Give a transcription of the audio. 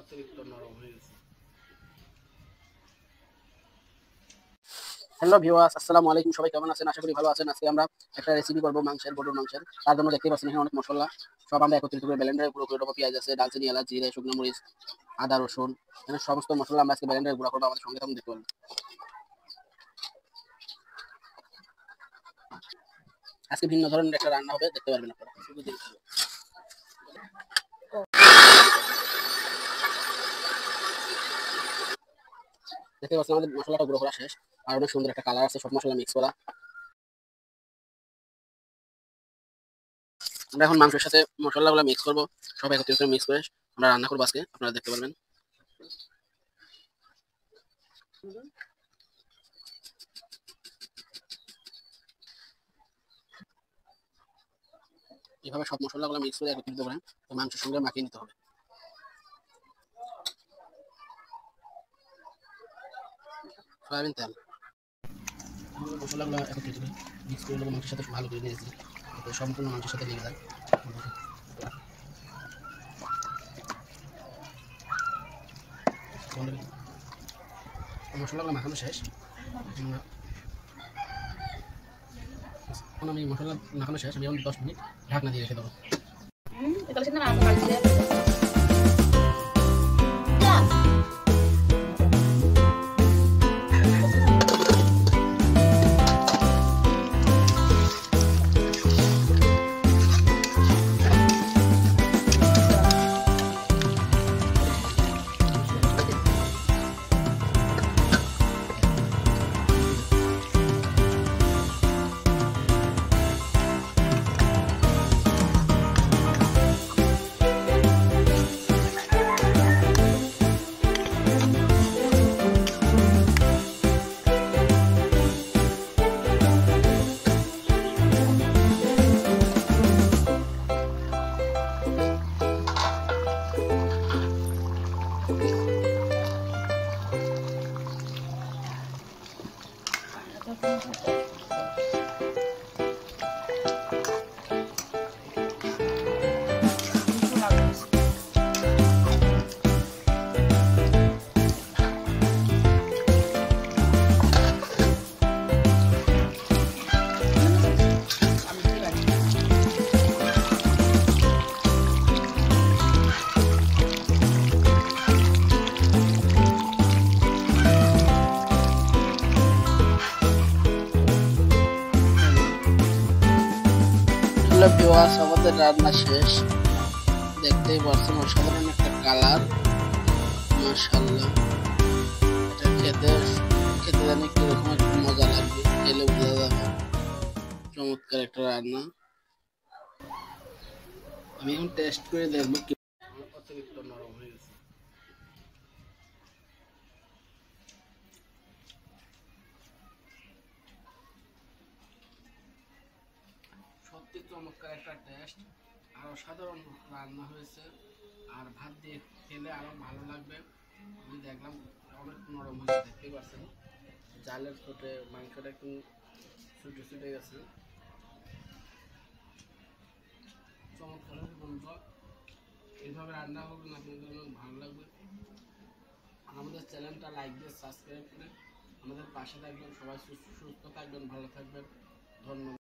অতিরিক্ত নরম হয়ে গেছে। হ্যালো ভিউয়ার্স, আসসালামু আলাইকুম। সবাই কেমন আছেন? আশা করি ভালো আছেন। আজকে আমরা একটা রেসিপি করব গরুর মাংসের। তার জন্য দেখতেই পাচ্ছেন এখানে অনেক মশলা সব আমরা একত্রিত করে ব্লেন্ডারে গুঁড়ো করে নেবো। পেঁয়াজ আছে, দারচিনি, এলাচ, জিরে, শুকনো মরিচ, আদা, রসুন, এখানে সমস্ত মশলা আমরা আজকে ব্লেন্ডারে গুঁড়ো করবো। আমাদের সঙ্গে তখন দেখতে পারবেন। আজকে ভিন্ন ধরনের একটা রান্না হবে, দেখতে পারবেন আপনারা। দেখতে পাচ্ছেন আমাদের মশলাটা গুঁড়ো করা শেষ, আর অনেক সুন্দর একটা কালার আছে, সব মশলা মিক্স করা। আমরা এখন মাংসের সাথে মশলাগুলো মিক্স করবো, সব একত্রিত মিক্স করে আমরা রান্না করবো আজকে, আপনারা দেখতে পারবেন। এভাবে সব মশলাগুলো মিক্স করে একত্রিত করে মাংসের সঙ্গে মাখিয়ে নিতে হবে। সয়াবিন তেল মশলাগুলো একত্রিত করে মিক্স করে নেবো, মাংসের সাথে ভালো করে নিয়েছি যাতে সম্পূর্ণ মাংসের সাথে লেগে যায়। মশলাগুলো মাখানো শেষ। এখন আমি মশলা মাখানো শেষ, আমি এখন 10 মিনিট ঢাকনা দিয়ে রেখে দেবো। আমাদের রান্না শেষ, দেখতেই পাচ্ছেন অসাধারণ একটা কালার, মাশাআল্লাহ। এটা খেতে জানি কিরকম একটু মজা লাগবে, খেলে বোঝা যাবে। চমৎকার একটা রান্না, আমি এখন টেস্ট করে দেখবো। অতিরিক্ত নরম হয়ে গেছে। সত্যি চমৎকার একটা টেস্ট, আর অসাধারণ রান্না হয়েছে। আর ভাত দিয়ে খেলে আরো ভালো লাগবে। আমি দেখলাম অনেক নরম হয়েছে, দেখতেই পাচ্ছেন জালের ছোটে মাংসটা একটু ছুটে ছুটে গেছে। চমৎকার বন্ধু, এইভাবে রান্না করবেন, আপনাদের ভালো লাগবে। আমাদের চ্যানেলটা লাইক দিয়ে সাবস্ক্রাইব করে আমাদের পাশে থাকবেন। সবাই সুস্থ থাকবেন, ভালো থাকবেন। ধন্যবাদ।